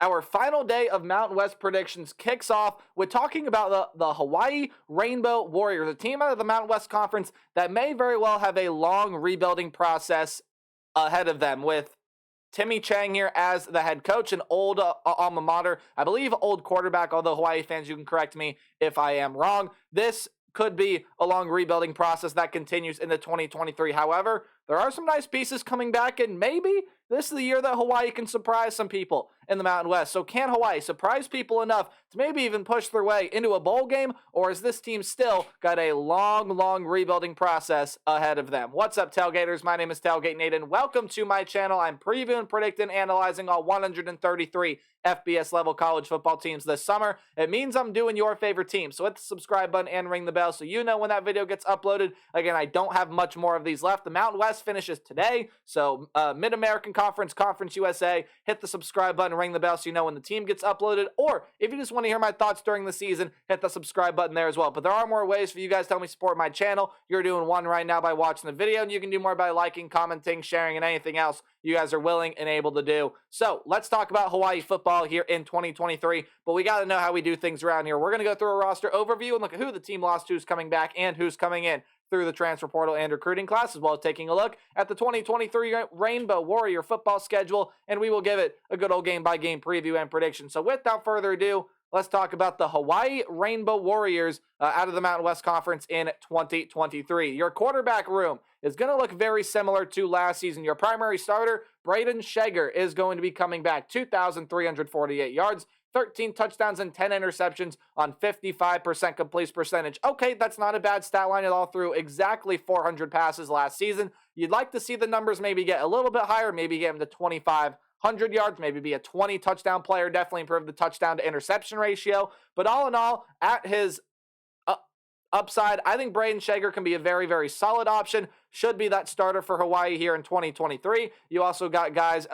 our final day of Mountain West predictions kicks off with talking about the Hawai'i Rainbow Warriors, a team out of the Mountain West Conference that may very well have a long rebuilding process ahead of them, with Timmy Chang here as the head coach, an old alma mater, I believe old quarterback, although Hawaii fans, you can correct me if I am wrong. This could be a long rebuilding process that continues into 2023. However, there are some nice pieces coming back, and maybe this is the year that Hawaii can surprise some people in the Mountain West. So can Hawaii surprise people enough to maybe even push their way into a bowl game, or is this team still got a long rebuilding process ahead of them? What's up, Tailgaters? My name is Tailgate Nate, and welcome to my channel. I'm previewing, predicting, analyzing all 133 FBS level college football teams this summer. It means I'm doing your favorite team. So hit the subscribe button and ring the bell so you know when that video gets uploaded. Again, I don't have much more of these left. The Mountain West finishes today. So Mid-American Conference, Conference USA, hit the subscribe button, ring the bell so you know when the team gets uploaded. Or if you just want to hear my thoughts during the season, hit the subscribe button there as well. But there are more ways for you guys to help me support my channel. You're doing one right now by watching the video, and you can do more by liking, commenting, sharing, and anything else you guys are willing and able to do. So let's talk about Hawaii football here in 2023, but we got to know how we do things around here. We're going to go through a roster overview and look at who the team lost to, who's coming back, and who's coming in through the transfer portal and recruiting class, as well as taking a look at the 2023 Rainbow Warrior football schedule, and we will give it a good old game-by-game preview and prediction. So without further ado, let's talk about the Hawai'i Rainbow Warriors out of the Mountain West Conference in 2023. Your quarterback room is going to look very similar to last season. Your primary starter, Braden Shager, is going to be coming back. 2,348 yards, 13 touchdowns, and 10 interceptions on 55% complete percentage. Okay, that's not a bad stat line at all through exactly 400 passes last season. You'd like to see the numbers maybe get a little bit higher, maybe get him to 2,500 yards, maybe be a 20 touchdown player, definitely improve the touchdown to interception ratio. But all in all, at his upside, I think Braden Shager can be a very solid option. Should be that starter for Hawaii here in 2023. You also got guys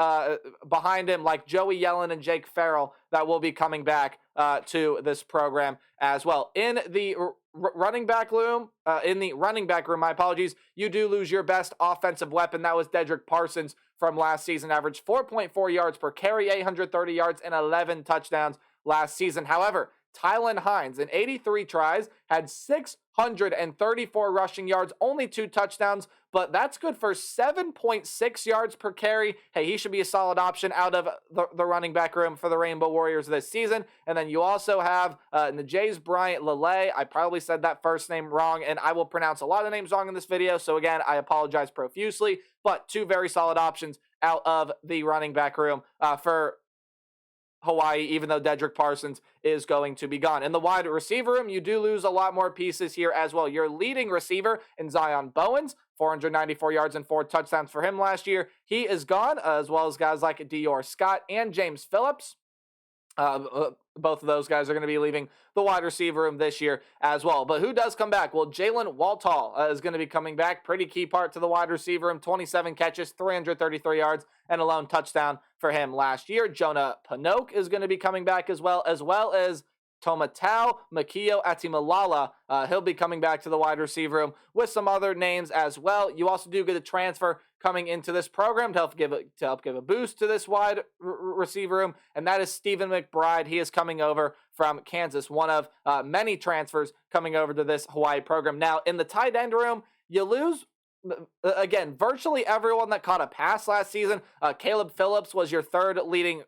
behind him like Joey Yellen and Jake Farrell that will be coming back to this program as well. In the running back room, my apologies, you do lose your best offensive weapon. That was Dedrick Parsons from last season, averaged 4.4 yards per carry, 830 yards, and 11 touchdowns last season. However, Tylen Hines, in 83 tries, had 634 rushing yards, only 2 touchdowns, but that's good for 7.6 yards per carry. Hey, he should be a solid option out of the running back room for the Rainbow Warriors this season. And then you also have Najays Bryant Lele. I probably said that first name wrong, and I will pronounce a lot of names wrong in this video, so again, I apologize profusely, but 2 very solid options out of the running back room for Hawaii, even though Dedrick Parsons is going to be gone. In the wide receiver room, you do lose a lot more pieces here as well. Your leading receiver in Zion Bowens, 494 yards and 4 touchdowns for him last year. He is gone, as well as guys like Dior Scott and James Phillips. Both of those guys are going to be leaving the wide receiver room this year as well. But who does come back? Well, Jalen Waltall is going to be coming back. Pretty key part to the wide receiver room. 27 catches, 333 yards, and a lone touchdown for him last year. Jonah Panoke is going to be coming back as well as Tomatau Makio Atimalala. He'll be coming back to the wide receiver room with some other names as well. You also do get a transfer coming into this program to help give a boost to this wide receiver room, and that is Stephen McBride. He is coming over from Kansas, one of many transfers coming over to this Hawaii program. Now, in the tight end room, you lose again, virtually everyone that caught a pass last season. Caleb Phillips was your third leading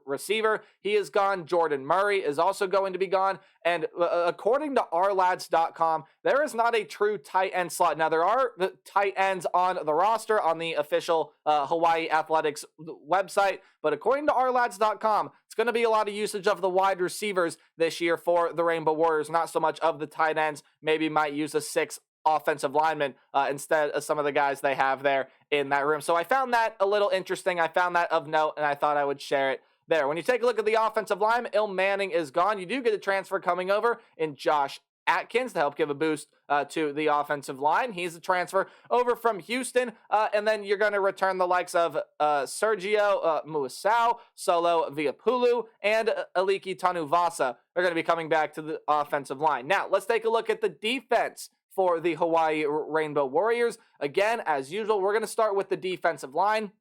receiver. He is gone. Jordan Murray is also going to be gone. And according to ourlads.com, there is not a true tight end slot. Now, there are tight ends on the roster on the official Hawaii Athletics website, but according to ourlads.com, it's going to be a lot of usage of the wide receivers this year for the Rainbow Warriors, not so much of the tight ends. Maybe might use a 6 offensive lineman instead of some of the guys they have there in that room. So I found that a little interesting. I found that of note, and I thought I would share it there. When you take a look at the offensive line, Il Manning is gone. You do get a transfer coming over in Josh Atkins to help give a boost to the offensive line. He's a transfer over from Houston, and then you're going to return the likes of Sergio Muasau, Solo Viapulu, and Aliki Tanuvasa. They're going to be coming back to the offensive line. Now, let's take a look at the defense for the Hawai'i Rainbow Warriors. Again, as usual, we're going to start with the defensive line.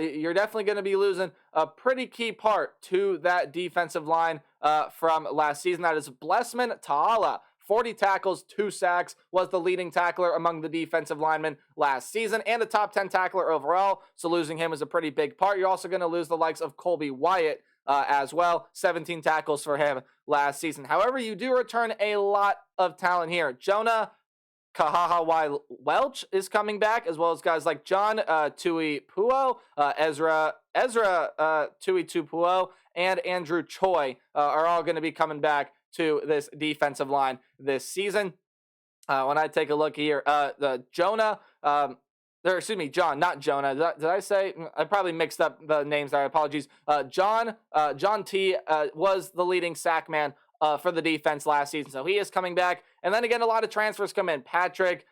you're definitely going to be losing a pretty key part to that defensive line from last season. That is Blessman Ta'ala. 40 tackles, 2 sacks, was the leading tackler among the defensive linemen last season and a top 10 tackler overall. So losing him is a pretty big part. You're also going to lose the likes of Colby Wyatt as well. 17 tackles for him last season. However, you do return a lot of talent here. Jonah Kahahawa Welch is coming back, as well as guys like John Tui Puo, Ezra Tui Tupuo, and Andrew Choi are all going to be coming back to this defensive line this season. When I take a look here, John, not Jonah. Did I say? I probably mixed up the names there. Apologies. John T was the leading sack man for the defense last season, so he is coming back. And then again, a lot of transfers come in. Patrick,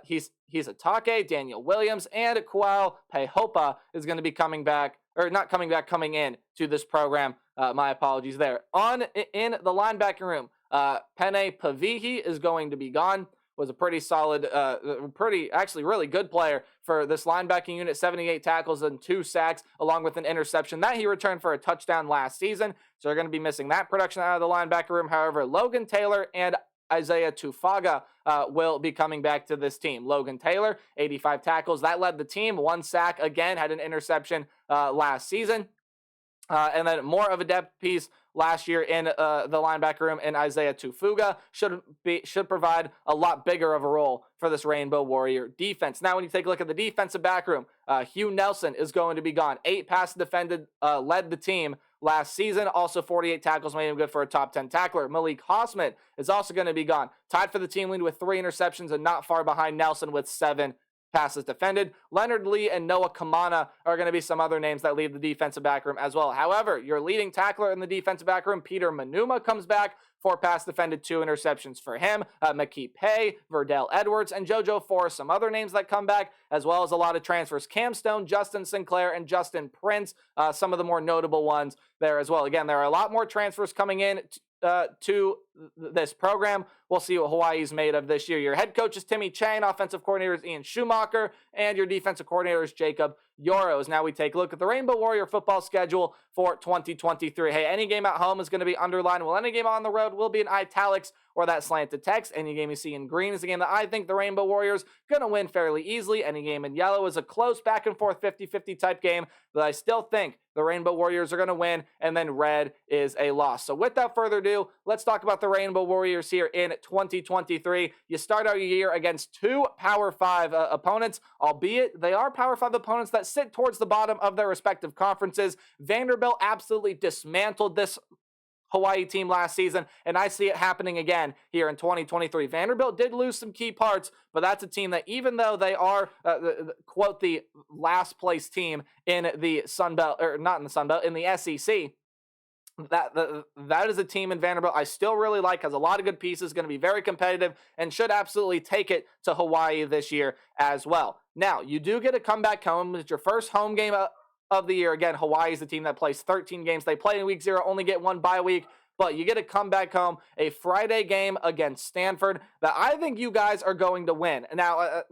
he's Atake, Daniel Williams, and Kuao Pehopa is going to be coming back, or not coming back, coming in to this program. My apologies there. In the linebacker room, Pene Pavihi is going to be gone. Was a pretty solid, really good player for this linebacking unit. 78 tackles and 2 sacks, along with an interception that he returned for a touchdown last season. So they're going to be missing that production out of the linebacker room. However, Logan Taylor and Isaiah Tufaga will be coming back to this team. Logan Taylor, 85 tackles. That led the team. 1 sack, again, had an interception last season. And then more of a depth piece last year in the linebacker room, and Isaiah Tufuga should provide a lot bigger of a role for this Rainbow Warrior defense. Now, when you take a look at the defensive back room, Hugh Nelson is going to be gone. 8 passes defended, led the team last season. Also 48 tackles, made him good for a top 10 tackler. Malik Hossman is also going to be gone. Tied for the team lead with 3 interceptions and not far behind Nelson with 7 passes defended. Leonard Lee and Noah Kamana are going to be some other names that leave the defensive back room as well. However, your leading tackler in the defensive back room, Peter Manuma, comes back. 4 pass defended, 2 interceptions for him. McKee Pay, Verdell Edwards, and JoJo Forrest, some other names that come back, as well as a lot of transfers. Cam Stone, Justin Sinclair, and Justin Prince, some of the more notable ones there as well. Again, there are a lot more transfers coming in to this program. We'll see what Hawaii's made of this year. Your head coach is Timmy Chang, offensive coordinator is Ian Schumacher, and your defensive coordinator is Jacob Yoros. Now we take a look at the Rainbow Warrior football schedule for 2023. Hey, any game at home is going to be underlined, while any game on the road will be in italics or that slanted text. Any game you see in green is a game that I think the Rainbow Warriors going to win fairly easily. Any game in yellow is a close back and forth 50-50 type game that I still think the Rainbow Warriors are going to win, and then red is a loss. So without further ado, let's talk about the Rainbow Warriors here in 2023. You start out your year against 2 Power 5 opponents, albeit they are Power 5 opponents that sit towards the bottom of their respective conferences. Vanderbilt absolutely dismantled this Hawaii team last season, and I see it happening again here in 2023. Vanderbilt did lose some key parts, but that's a team that, even though they are, quote, the last place team in the Sun Belt, or not in the Sun Belt, in the SEC, that is a team in Vanderbilt I still really like, has a lot of good pieces, going to be very competitive, and should absolutely take it to Hawaii this year as well. Now, you do get a comeback home. It's your first home game of the year. Again, Hawaii is the team that plays 13 games. They play in week 0, only get 1 bye week, but you get to come back home, a Friday game against Stanford that I think you guys are going to win. Now,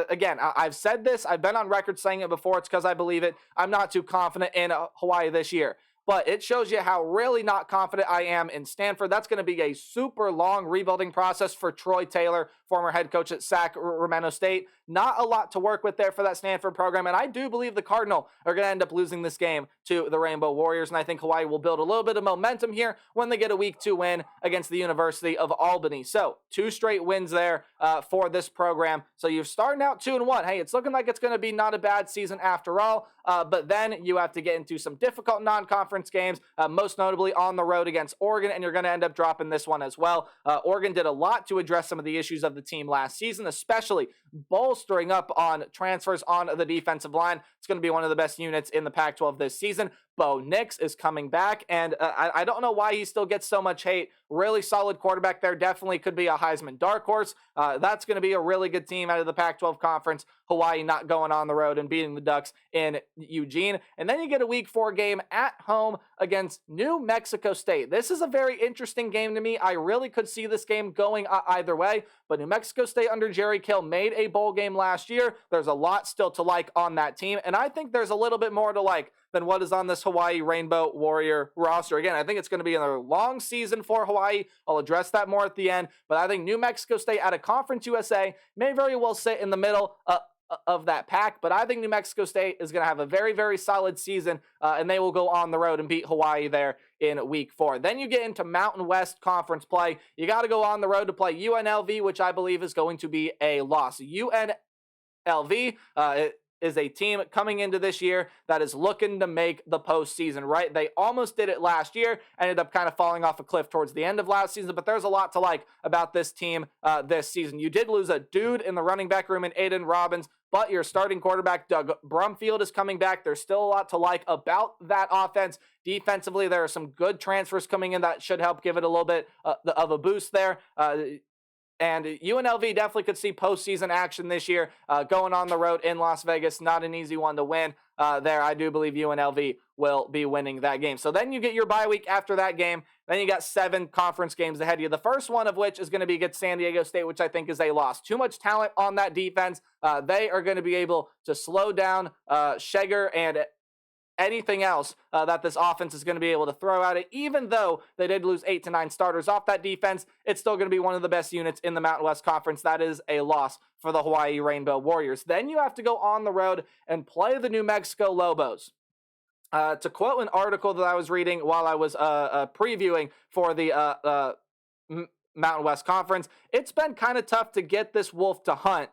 again, I've said this. I've been on record saying it before. It's because I believe it. I'm not too confident in Hawaii this year. But it shows you how really not confident I am in Stanford. That's going to be a super long rebuilding process for Troy Taylor, former head coach at Sacramento State. Not a lot to work with there for that Stanford program. And I do believe the Cardinal are going to end up losing this game to the Rainbow Warriors. And I think Hawaii will build a little bit of momentum here when they get a week 2 win against the University of Albany. So 2 straight wins there for this program. So you're starting out 2-1. Hey, it's looking like it's going to be not a bad season after all. But then you have to get into some difficult non-conference games, most notably on the road against Oregon, and you're going to end up dropping this one as well. Oregon did a lot to address some of the issues of the team last season, especially bolstering up on transfers on the defensive line. It's going to be one of the best units in the Pac-12 this season. Bo Nix is coming back, and I don't know why he still gets so much hate. Really solid quarterback there. Definitely could be a Heisman dark horse. That's going to be a really good team out of the Pac-12 conference Hawaii not going on the road and beating the Ducks in Eugene. And then you get a week 4 game at home against New Mexico State. This is a very interesting game to me. I really could see this game going either way, but New Mexico State under Jerry Kill made a bowl game last year. There's a lot still to like on that team, and I think there's a little bit more to like than what is on this Hawai'i Rainbow Warrior roster. Again, I think it's going to be another long season for Hawaii. I'll address that more at the end, but I think New Mexico State out of Conference USA may very well sit in the middle of that pack, but I think New Mexico State is going to have a very, very solid season, and they will go on the road and beat Hawaii there in week 4. Then you get into Mountain West Conference play. You got to go on the road to play UNLV, which I believe is going to be a loss. UNLV is a team coming into this year that is looking to make the postseason, right? They almost did it last year, ended up kind of falling off a cliff towards the end of last season, but there's a lot to like about this team this season. You did lose a dude in the running back room in Aiden Robbins, but your starting quarterback, Doug Brumfield, is coming back. There's still a lot to like about that offense. Defensively, there are some good transfers coming in that should help give it a little bit of a boost there. And UNLV definitely could see postseason action this year. Going on the road in Las Vegas, not an easy one to win there. I do believe UNLV will be winning that game. So then you get your bye week after that game. Then you got 7 conference games ahead of you. The first one of which is going to be against San Diego State, which I think is a loss. Too much talent on that defense. They are going to be able to slow down Shager and anything else that this offense is going to be able to throw at it. Even though they did lose 8 to 9 starters off that defense, it's still going to be one of the best units in the Mountain West Conference. That is a loss for the Hawai'i Rainbow Warriors. Then you have to go on the road and play the New Mexico Lobos. To quote an article that I was reading while I was previewing for the Mountain West Conference, it's been kind of tough to get this wolf to hunt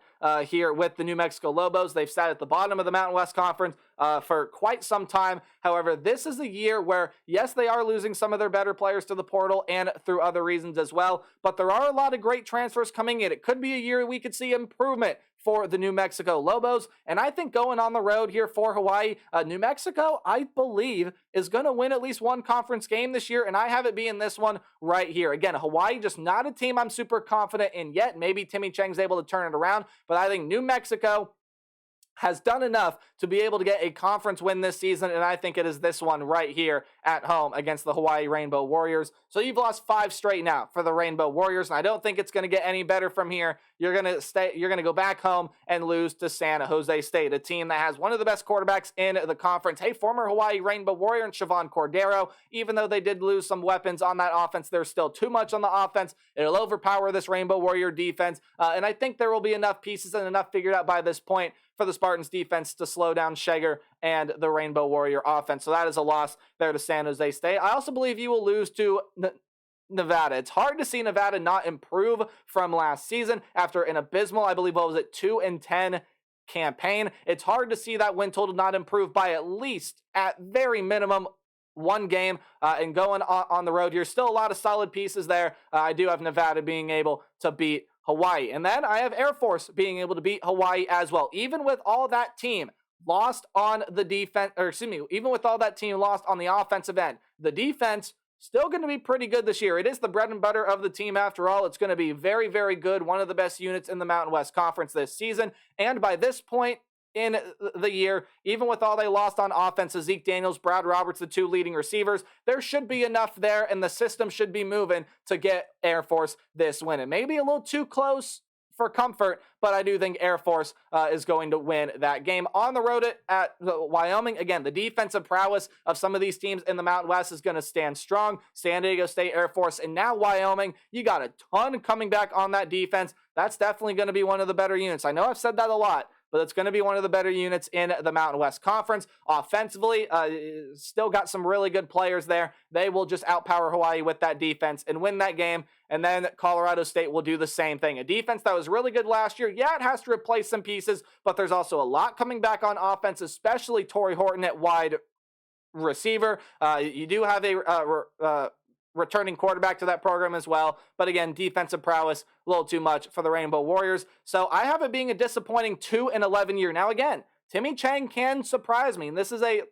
here with the New Mexico Lobos. They've sat at the bottom of the Mountain West Conference for quite some time. However, this is a year where, yes, they are losing some of their better players to the portal and through other reasons as well, but there are a lot of great transfers coming in. It could be a year we could see improvement for the New Mexico Lobos, and I think going on the road here for Hawaii, New Mexico, I believe, is going to win at least one conference game this year, and I have it being this one right here. Again, Hawaii, just not a team I'm super confident in yet. Maybe Timmy Chang's able to turn it around, but I think New Mexico has done enough to be able to get a conference win this season, and I think it is this one right here at home against the Hawai'i Rainbow Warriors. So you've lost 5 straight now for the Rainbow Warriors, and I don't think it's going to get any better from here. You're going to go back home and lose to San Jose State, a team that has one of the best quarterbacks in the conference. Hey, former Hawai'i Rainbow Warrior and Siobhan Cordero, even though they did lose some weapons on that offense, there's still too much on the offense. It'll overpower this Rainbow Warrior defense, and I think there will be enough pieces and enough figured out by this point for the Spartans defense to slow down Shager and the Rainbow Warrior offense. So that is a loss there to San Jose State. I also believe you will lose to Nevada. It's hard to see Nevada not improve from last season after an abysmal, I believe, 2-10 campaign. It's hard to see that win total not improve by at least, at very minimum, one game and going on the road here. Still a lot of solid pieces there. I do have Nevada being able to beat Hawaii. And then I have Air Force being able to beat Hawaii as well. Even with all that team lost on the defense, even with all that team lost on the offensive end, the defense still going to be pretty good this year. It is the bread and butter of the team after all. It's going to be very, very good. One of the best units in the Mountain West Conference this season. And by this point in the year, even with all they lost on offense, Zeke Daniels, Brad Roberts, the 2 leading receivers, there should be enough there, and the system should be moving to get Air Force this win. It may be a little too close for comfort, but I do think Air Force is going to win that game. On the road at Wyoming, again, the defensive prowess of some of these teams in the Mountain West is going to stand strong. San Diego State, Air Force, and now Wyoming. You got a ton coming back on that defense. That's definitely going to be one of the better units. I know I've said that a lot, but it's going to be one of the better units in the Mountain West Conference. Offensively, still got some really good players there. They will just outpower Hawaii with that defense and win that game. And then Colorado State will do the same thing. A defense that was really good last year. Yeah, it has to replace some pieces, but there's also a lot coming back on offense, especially Torrey Horton at wide receiver. You do have a returning quarterback to that program as well. But again, defensive prowess, a little too much for the Rainbow Warriors. So I have it being a disappointing 2-11 year. Now again, Timmy Chang can surprise me. And this is a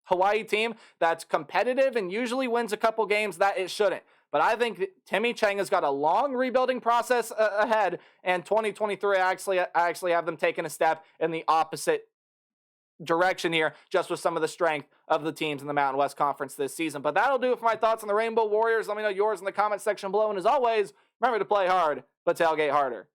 Hawaii team that's competitive and usually wins a couple games that it shouldn't. But I think Timmy Chang has got a long rebuilding process ahead, and 2023, I actually have them taking a step in the opposite direction here, just with some of the strength of the teams in the Mountain West Conference this season. But that'll do it for my thoughts on the Rainbow Warriors. Let me know yours in the comment section below. And as always, remember to play hard, but tailgate harder.